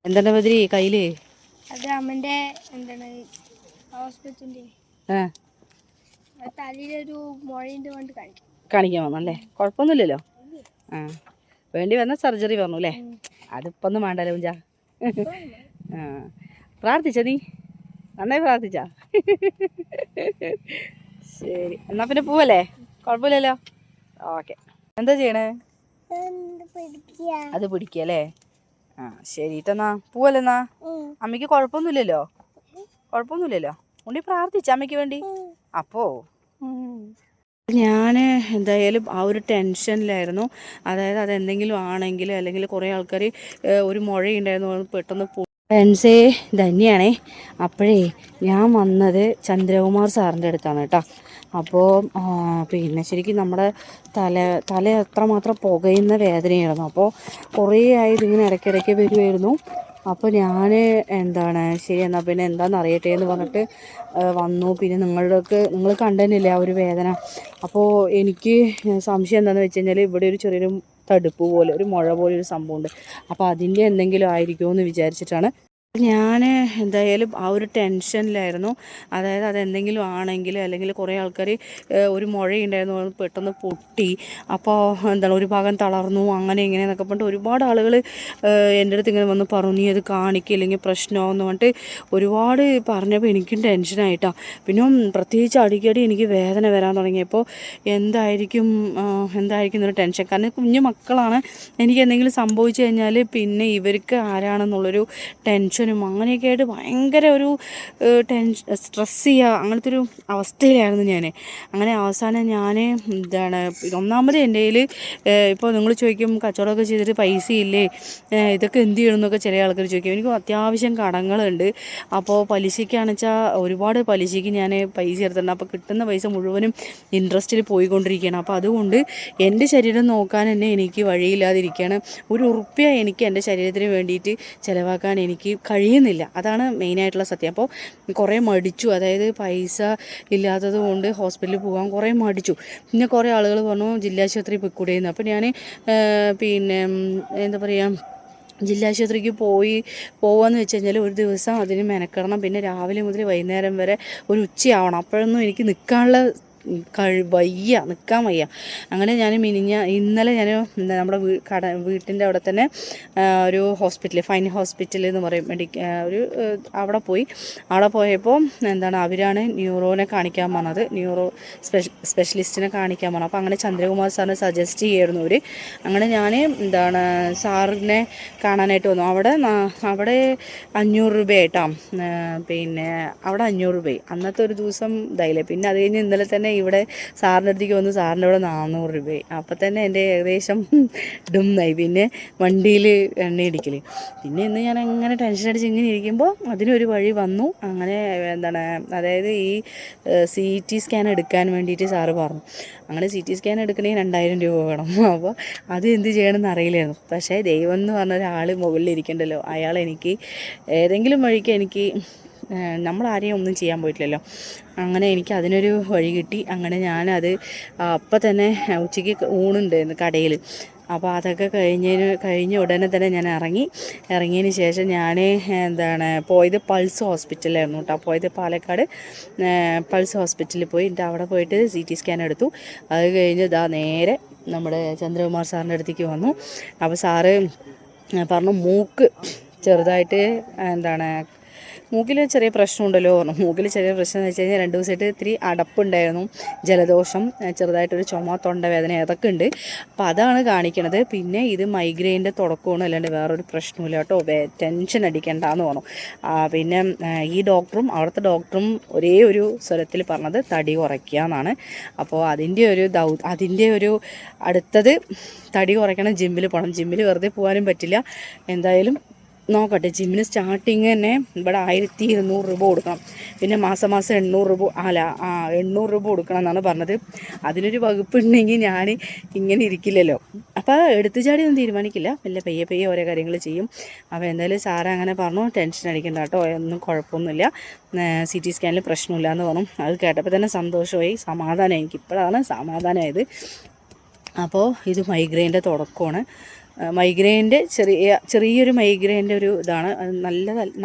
എന്താണ് ബദ്രി കയ്യില്? അത് അമ്മന്റെ എന്താണ് ഹോസ്പിറ്റലിന്റെ തലയിലൊരു മുഴയുണ്ട് കൊണ്ട് കാണിക്കാൻ വന്നല്ലേ? കുഴപ്പമൊന്നുമില്ലല്ലോ? ആ വേണ്ടി വന്ന സർജറി പറഞ്ഞു അല്ലേ? അതിപ്പോൾ ഒന്നും വേണ്ടല്ലോ കുഞ്ചാ. ആ പ്രാർത്ഥിച്ച നീ നന്നായി പ്രാർത്ഥിച്ച. ശരി എന്നാ പിന്നെ പോവല്ലേ? കുഴപ്പമില്ലല്ലോ? ഓക്കെ. എന്താ ചെയ്യണേ? അത് പിടിക്കല്ലേ? ആ ശരിട്ടെന്നാ പോവല്ലെന്നാ. അമ്മയ്ക്ക് കുഴപ്പമൊന്നുമില്ലല്ലോ? കുഴപ്പമൊന്നുമില്ലല്ലോ? ഉണ്ണി പ്രാർത്ഥിച്ച അമ്മയ്ക്ക് വേണ്ടി. അപ്പോ ഞാൻ എന്തായാലും ആ ഒരു ടെൻഷനിലായിരുന്നു. അതായത് അതെന്തെങ്കിലും ആണെങ്കിൽ അല്ലെങ്കിൽ കുറേ ആൾക്കാർ ഒരു മുഴയുണ്ടായിരുന്നു പെട്ടെന്ന് ഫ്രണ്ട്സേ തന്നെയാണേ. അപ്പോഴേ ഞാൻ വന്നത് ചന്ദ്രകുമാർ സാറിൻ്റെ അടുത്താണ് കേട്ടോ. അപ്പോൾ പിന്നെ ശരിക്കും നമ്മുടെ തല എത്രമാത്രം പുകയുന്ന വേദനയായിരുന്നു. അപ്പോൾ കുറേ ആയി ഇതിങ്ങനെ ഇടയ്ക്കിടയ്ക്ക് വരുമായിരുന്നു. അപ്പോൾ ഞാൻ ശരി എന്നാൽ പിന്നെ എന്താണെന്ന് അറിയട്ടെ എന്ന് പറഞ്ഞിട്ട് വന്നു. പിന്നെ നിങ്ങൾ കണ്ടതന്നെയില്ലേ ആ ഒരു വേദന. അപ്പോൾ എനിക്ക് സംശയം എന്താണെന്ന് വെച്ച് കഴിഞ്ഞാൽ ഇവിടെ ഒരു ചെറിയൊരു തടുപ്പ് പോലെ ഒരു മുഴ പോലെ ഒരു സംഭവമുണ്ട്. അപ്പോൾ അതിൻ്റെ എന്തെങ്കിലും ആയിരിക്കുമോ എന്ന് വിചാരിച്ചിട്ടാണ് ഞാൻ എന്തായാലും ആ ഒരു ടെൻഷനിലായിരുന്നു. അതായത് അതെന്തെങ്കിലും ആണെങ്കിൽ അല്ലെങ്കിൽ കുറേ ആൾക്കാർ ഒരു മുഴയുണ്ടായിരുന്നു പെട്ടെന്ന് പൊട്ടി. അപ്പോൾ ഒരു ഭാഗം തളർന്നു അങ്ങനെ ഇങ്ങനെ എന്നൊക്കെ പറഞ്ഞിട്ട് ഒരുപാട് ആളുകൾ എൻ്റെ അടുത്ത് ഇങ്ങനെ വന്ന് പറഞ്ഞു നീ അത് കാണിക്കില്ലെങ്കിൽ പ്രശ്നമാകുമെന്ന് പറഞ്ഞിട്ട് ഒരുപാട് പറഞ്ഞപ്പോൾ എനിക്കും ടെൻഷനായിട്ടാണ്. പിന്നെ പ്രത്യേകിച്ച് അടിക്കടി എനിക്ക് വേദന വരാൻ തുടങ്ങിയപ്പോൾ എന്തായിരിക്കും എന്നൊരു ടെൻഷൻ. കാരണം കുഞ്ഞു മക്കളാണ്. എനിക്ക് എന്തെങ്കിലും സംഭവിച്ചു കഴിഞ്ഞാൽ പിന്നെ ഇവർക്ക് ആരാണെന്നുള്ളൊരു ടെൻഷനും അങ്ങനെയൊക്കെ ആയിട്ട് ഭയങ്കര ഒരു സ്ട്രെസ് ചെയ്യുക അങ്ങനത്തെ ഒരു അവസ്ഥയിലായിരുന്നു ഞാൻ. അങ്ങനെ അവസാനം ഞാൻ ഒന്നാമത് എൻ്റെ കയ്യിൽ ഇപ്പോൾ നിങ്ങൾ ചോദിക്കും കച്ചവടമൊക്കെ ചെയ്തിട്ട് പൈസ ഇല്ലേ, ഇതൊക്കെ എന്ത് ചെയ്യണമെന്നൊക്കെ ചില ആൾക്കാർ ചോദിക്കും. എനിക്ക് അത്യാവശ്യം കടങ്ങളുണ്ട്. അപ്പോൾ പലിശയ്ക്കാണെന്ന് വെച്ചാൽ ഒരുപാട് പലിശയ്ക്ക് ഞാൻ പൈസ എടുത്തിട്ടുണ്ട്. അപ്പോൾ കിട്ടുന്ന പൈസ മുഴുവനും ഇൻട്രസ്റ്റിൽ പോയിക്കൊണ്ടിരിക്കുകയാണ്. അപ്പോൾ അതുകൊണ്ട് എൻ്റെ ശരീരം നോക്കാൻ തന്നെ എനിക്ക് വഴിയില്ലാതിരിക്കുകയാണ്. ഒരു ഉറുപ്പ്യ എനിക്ക് എൻ്റെ ശരീരത്തിന് വേണ്ടിയിട്ട് ചിലവാക്കാൻ എനിക്ക് കഴിയുന്നില്ല. അതാണ് മെയിനായിട്ടുള്ള സത്യം. അപ്പോൾ കുറേ മടിച്ചു. അതായത് പൈസ ഇല്ലാത്തത് കൊണ്ട് ഹോസ്പിറ്റലിൽ പോകാൻ കുറേ മടിച്ചു. പിന്നെ കുറേ ആളുകൾ പറഞ്ഞു ജില്ലാശുപത്രി പൊയ്ക്കൂടെയെന്ന്. അപ്പോൾ ഞാൻ പിന്നെ എന്താ പറയുക ജില്ലാശുപത്രിക്ക് പോവാന്ന് വെച്ച് കഴിഞ്ഞാൽ ഒരു ദിവസം അതിന് മെനക്കെടണം. പിന്നെ രാവിലെ മുതൽ വൈകുന്നേരം വരെ ഒരു ഉച്ചയാവണം. അപ്പോഴൊന്നും എനിക്ക് നിൽക്കാനുള്ള നിൽക്കാൻ വയ്യ. അങ്ങനെ ഞാൻ ഇന്നലെ ഞാൻ നമ്മുടെ വീട്ടിൻ്റെ അവിടെ തന്നെ ഒരു ഹോസ്പിറ്റൽ ഫൈൻ ഹോസ്പിറ്റൽ എന്ന് പറയും അവിടെ പോയപ്പോൾ അവരാണ് ന്യൂറോനെ കാണിക്കാൻ പറഞ്ഞത്. ന്യൂറോ സ്പെഷ്യലിസ്റ്റിനെ കാണിക്കാൻ പറഞ്ഞു. അപ്പോൾ അങ്ങനെ ചന്ദ്രകുമാർ സാറിനെ സജസ്റ്റ് ചെയ്യായിരുന്നു അവർ. അങ്ങനെ ഞാൻ സാറിനെ കാണാനായിട്ട് വന്നു. അവിടെ 500 രൂപയായിട്ടാണ്. പിന്നെ അവിടെ 500 രൂപയായി അന്നത്തെ ഒരു ദിവസം ഇതായില്ലേ. പിന്നെ അത് കഴിഞ്ഞ് ഇന്നലെ തന്നെ ഇവിടെ സാറിൻ്റെ അടുത്തേക്ക് വന്നു. സാറിൻ്റെ അവിടെ 400 രൂപയായി. അപ്പോൾ തന്നെ എൻ്റെ ഏകദേശം ഡുമ്മായി. പിന്നെ വണ്ടിയിൽ എണ്ണയടിക്കൽ. പിന്നെ ഇന്ന് ഞാൻ അങ്ങനെ ടെൻഷൻ അടിച്ച് ഇങ്ങനെ ഇരിക്കുമ്പോൾ അതിനൊരു വഴി വന്നു. അങ്ങനെ അതായത് ഈ CT സ്കാൻ എടുക്കാൻ വേണ്ടിയിട്ട് സാറ് പറഞ്ഞു. അങ്ങനെ CT സ്കാൻ എടുക്കണമെങ്കിൽ 2000 രൂപ വേണം. അപ്പോൾ അത് എന്ത് ചെയ്യണമെന്ന് അറിയില്ലായിരുന്നു. പക്ഷേ ദൈവം എന്ന് പറഞ്ഞ ഒരാൾ മുകളിലിരിക്കണ്ടല്ലോ, അയാൾ എനിക്ക് ഏതെങ്കിലും വഴിക്ക് എനിക്ക് നമ്മളാരെയും ഒന്നും ചെയ്യാൻ പോയിട്ടില്ലല്ലോ. അങ്ങനെ എനിക്ക് അതിനൊരു വഴി കിട്ടി. അങ്ങനെ ഞാനത് അപ്പം തന്നെ ഉച്ചയ്ക്ക് ഊണുണ്ടായിരുന്നു കടയിൽ. അപ്പോൾ അതൊക്കെ കഴിഞ്ഞ ഉടനെ തന്നെ ഞാൻ ഇറങ്ങിയതിന് ശേഷം ഞാൻ പോയത് പൾസ് ഹോസ്പിറ്റലായിരുന്നു കേട്ടോ. പോയത് പാലക്കാട് പൾസ് ഹോസ്പിറ്റലിൽ പോയി. അവിടെ പോയിട്ട് CT സ്കാൻ എടുത്തു. അത് കഴിഞ്ഞ് നേരെ നമ്മുടെ ചന്ദ്രകുമാർ സാറിൻ്റെ അടുത്തേക്ക് വന്നു. അപ്പോൾ സാറ് പറഞ്ഞു മൂക്ക് ചെറുതായിട്ട് മൂക്കിൽ ചെറിയ പ്രശ്നമുണ്ടല്ലോ പറഞ്ഞു. മൂക്കിൽ ചെറിയ പ്രശ്നം എന്ന് വെച്ച് കഴിഞ്ഞാൽ 2 ദിവസമായിട്ട് ഇത്തിരി അടപ്പുണ്ടായിരുന്നു, ജലദോഷം, ചെറുതായിട്ടൊരു ചുമ, തൊണ്ടവേദന അതൊക്കെ ഉണ്ട്. അപ്പോൾ അതാണ് കാണിക്കണത്. പിന്നെ ഇത് മൈഗ്രെയിൻ്റെ തുടക്കമാണ്, അല്ലാണ്ട് വേറൊരു പ്രശ്നമില്ല കേട്ടോ, ടെൻഷൻ അടിക്കണ്ടെന്ന് പറഞ്ഞു. പിന്നെ ഈ ഡോക്ടറും അവിടുത്തെ ഡോക്ടറും ഒരേ ഒരു സ്വരത്തിൽ പറഞ്ഞത് തടി കുറയ്ക്കുക എന്നാണ്. അപ്പോൾ അതിൻ്റെ ഒരു അടുത്തത് തടി കുറയ്ക്കണം, ജിമ്മിൽ പോകണം. ജിമ്മിൽ വെറുതെ പോകാനും പറ്റില്ല. എന്തായാലും നോക്കട്ടെ. ജിമ്മിന് സ്റ്റാർട്ടിങ് തന്നെ ഇവിടെ 1200 രൂപ കൊടുക്കണം. പിന്നെ മാസം 800 രൂപ 800 രൂപ കൊടുക്കണം എന്നാണ് പറഞ്ഞത്. അതിനൊരു വകുപ്പുണ്ടെങ്കിൽ ഞാൻ ഇങ്ങനെ ഇരിക്കില്ലല്ലോ. അപ്പോൾ എടുത്തുചാടി ഒന്നും തീരുമാനിക്കില്ല, പയ്യെ ഓരോ കാര്യങ്ങൾ ചെയ്യും. അപ്പോൾ എന്തായാലും സാറ് അങ്ങനെ പറഞ്ഞു, ടെൻഷൻ അടിക്കണ്ട കേട്ടോ, ഒന്നും കുഴപ്പമൊന്നുമില്ല, CT സ്കാനിൽ പ്രശ്നമില്ല എന്ന് പറഞ്ഞു. അത് കേട്ടപ്പോൾ തന്നെ സന്തോഷമായി, സമാധാനമായി. എനിക്കിപ്പോഴാണ് സമാധാനമായത്. അപ്പോൾ ഇത് മൈഗ്രെയിൻ്റെ തുടക്കമാണ്. മൈഗ്രെയിൻ്റെ ചെറിയൊരു മൈഗ്രെയിൻ്റെ ഒരു ഇതാണ്. അത്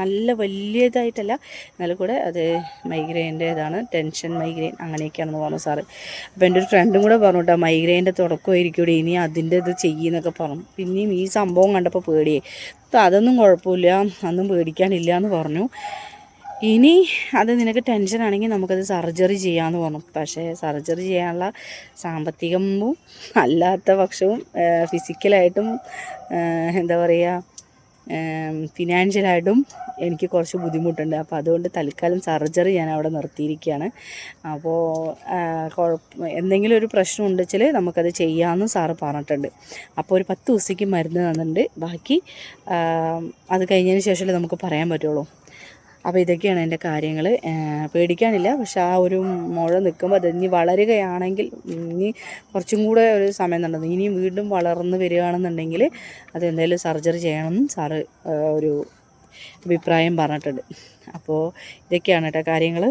നല്ല വലിയതായിട്ടല്ല, എന്നാലും കൂടെ അത് മൈഗ്രെയിൻ്റെ ഇതാണ്, ടെൻഷൻ മൈഗ്രെയിൻ അങ്ങനെയൊക്കെയാണെന്ന് പറഞ്ഞു സാറ്. അപ്പോൾ എൻ്റെ ഒരു ഫ്രണ്ടും കൂടെ പറഞ്ഞു കേട്ടോ, മൈഗ്രെയിൻ്റെ തുടക്കമായിരിക്കും ഇനി അതിൻ്റെ ഇത് ചെയ്യുന്നൊക്കെ പറഞ്ഞു. പിന്നെയും ഈ സംഭവം കണ്ടപ്പോൾ പേടിയേ. അപ്പോൾ അതൊന്നും കുഴപ്പമില്ല, അതൊന്നും പേടിക്കാനില്ല എന്ന് പറഞ്ഞു. ഇനി അത് നിനക്ക് ടെൻഷനാണെങ്കിൽ നമുക്കത് സർജറി ചെയ്യാമെന്ന് പറഞ്ഞു. പക്ഷേ സർജറി ചെയ്യാനുള്ള സാമ്പത്തികവും അല്ലാത്ത പക്ഷവും ഫിസിക്കലായിട്ടും എന്താ പറയുക, ഫിനാൻഷ്യലായിട്ടും എനിക്ക് കുറച്ച് ബുദ്ധിമുട്ടുണ്ട്. അപ്പോൾ അതുകൊണ്ട് തൽക്കാലം സർജറി ഞാൻ അവിടെ നിർത്തിയിരിക്കുകയാണ്. അപ്പോൾ എന്തെങ്കിലും ഒരു പ്രശ്നം ഉണ്ടെങ്കിൽ നമുക്കത് ചെയ്യാമെന്ന് സാറ് പറഞ്ഞിട്ടുണ്ട്. അപ്പോൾ ഒരു 10 ദിവസത്തേക്ക് മരുന്ന് തന്നിട്ടുണ്ട്. ബാക്കി അത് കഴിഞ്ഞതിന് ശേഷമല്ലേ നമുക്ക് പറയാൻ പറ്റുള്ളൂ. അപ്പോൾ ഇതൊക്കെയാണ് എൻ്റെ കാര്യങ്ങൾ. പേടിക്കാനില്ല, പക്ഷെ ആ ഒരു മുഴ നിൽക്കുമ്പോൾ അത് ഇനി വളരുകയാണെങ്കിൽ ഇനി കുറച്ചും കൂടെ ഒരു സമയം തന്നത്, ഇനിയും വീണ്ടും വളർന്ന് വരികയാണെന്നുണ്ടെങ്കിൽ അത് എന്തായാലും സർജറി ചെയ്യണമെന്നും സാറ് ഒരു അഭിപ്രായം പറഞ്ഞിട്ടുണ്ട്. അപ്പോൾ ഇതൊക്കെയാണ് കേട്ടോ കാര്യങ്ങൾ.